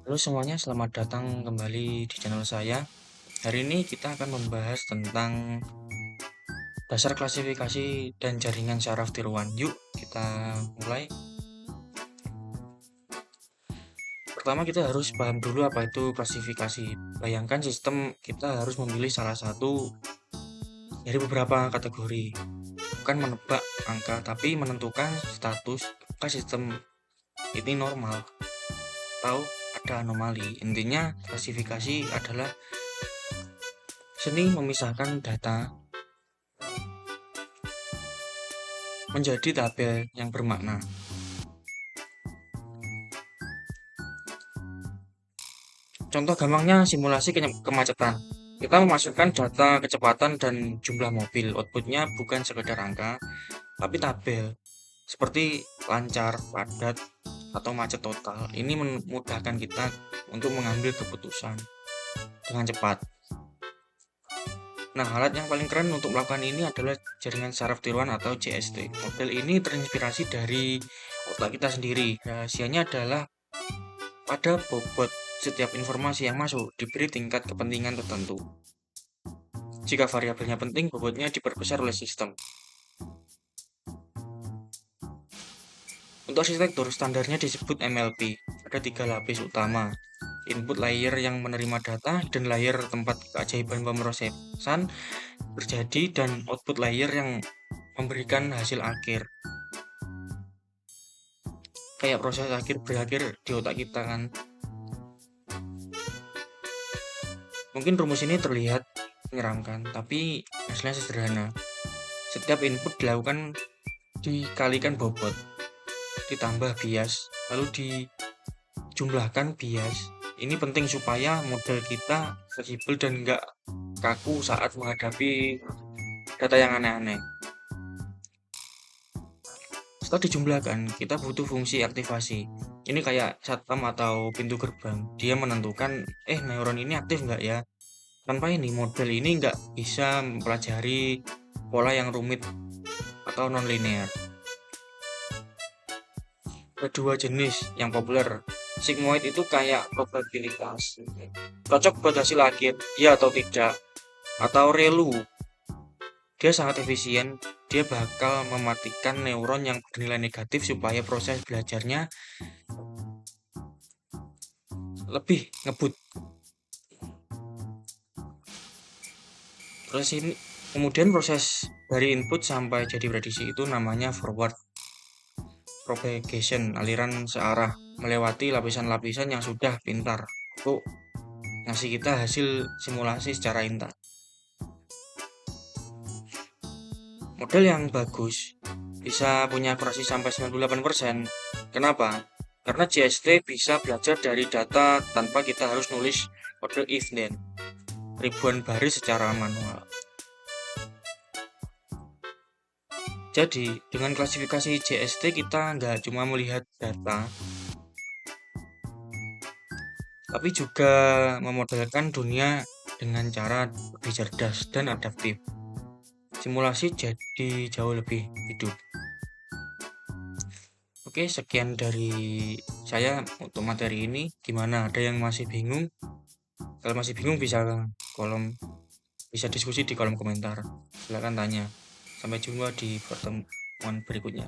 Halo semuanya, selamat datang kembali di channel saya. Hari ini kita akan membahas tentang dasar klasifikasi dan jaringan syaraf tiruan. Yuk, kita mulai. Pertama kita harus paham dulu apa itu klasifikasi. Bayangkan sistem kita harus memilih salah satu dari beberapa kategori. Bukan menebak angka, tapi menentukan status apakah sistem ini normal atau ada anomali. Intinya klasifikasi adalah seni memisahkan data menjadi tabel yang bermakna. Contoh gampangnya simulasi kemacetan. Kita memasukkan data kecepatan dan jumlah mobil. Outputnya bukan sekedar angka, tapi tabel. Seperti lancar, padat, atau macet total. Ini memudahkan kita untuk mengambil keputusan dengan cepat. Nah, alat yang paling keren untuk melakukan ini adalah jaringan saraf tiruan atau JST. Model ini terinspirasi dari otak kita sendiri. Rahasianya adalah pada bobot setiap informasi yang masuk diberi tingkat kepentingan tertentu. Jika variabelnya penting, bobotnya diperbesar oleh sistem. Untuk arsitektur, standarnya disebut MLP. Ada 3 lapis utama. Input layer yang menerima data dan layer tempat keajaiban pemrosesan terjadi dan output layer yang memberikan hasil akhir. Kayak proses akhir berakhir di otak kita kan. Mungkin rumus ini terlihat menyeramkan, tapi hasilnya sederhana. Setiap input dilakukan dikalikan bobot, ditambah bias, lalu dijumlahkan bias. Ini penting supaya model kita fleksibel dan nggak kaku saat menghadapi data yang aneh-aneh. Setelah dijumlahkan, kita butuh fungsi aktivasi. Ini kayak satpam atau pintu gerbang. Dia menentukan, neuron ini aktif nggak ya? Tanpa ini, model ini nggak bisa mempelajari pola yang rumit atau non-linear. Ada 2 jenis yang populer. Sigmoid itu kayak probabilitas. Cocok buat hasil akhir, ya atau tidak. Atau ReLU. Dia sangat efisien. Dia bakal mematikan neuron yang bernilai negatif supaya proses belajarnya lebih ngebut. Kemudian proses dari input sampai jadi prediksi itu namanya forward propagation, aliran searah melewati lapisan-lapisan yang sudah pintar untuk ngasih kita hasil simulasi secara instan. Model yang bagus bisa punya akurasi sampai 98%. Kenapa? Karena JST bisa belajar dari data tanpa kita harus nulis kode if then ribuan baris secara manual. Jadi, dengan klasifikasi JST kita nggak cuma melihat data, tapi juga memodelkan dunia dengan cara lebih cerdas dan adaptif. Simulasi jadi jauh lebih hidup. Oke, sekian dari saya untuk materi ini. Gimana? Ada yang masih bingung? Kalau masih bingung bisa diskusi di kolom komentar. Silakan tanya. Sampai jumpa di pertemuan berikutnya.